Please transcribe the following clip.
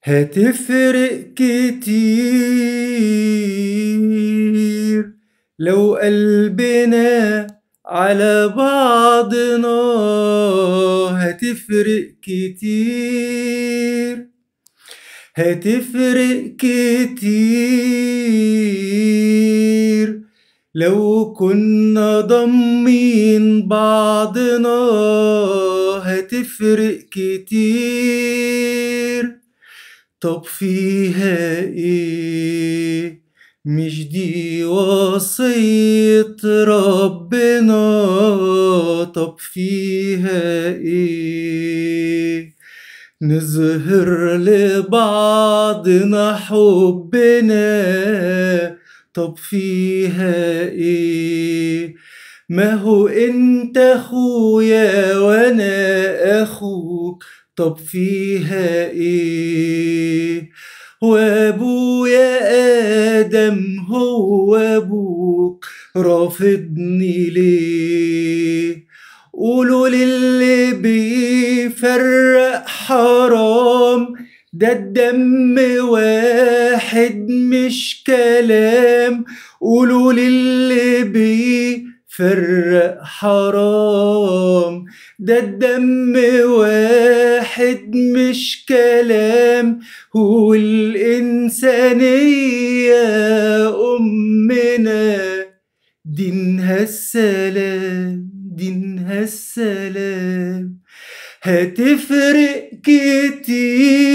هتفرق كتير لو قلبنا على بعضنا، هتفرق كتير، هتفرق كتير لو كنا ضامنين بعضنا، هتفرق كتير. طب فيها ايه؟ مش دي وصية ربنا؟ طب فيها ايه؟ نظهر لبعضنا حبنا. طب فيها ايه؟ ما هو انت اخويا وانا اخوك. طب فيها ايه؟ وابويا ادم هو ابوك، رافضني ليه؟ قولوا للي بيفرق حرام، ده الدم واحد مش كلام. قولوا للي بيفرق حرام، ده الدم واحد مش كلام. والإنسانية أمنا، دينها السلام، دينها السلام. هتفرق كتير.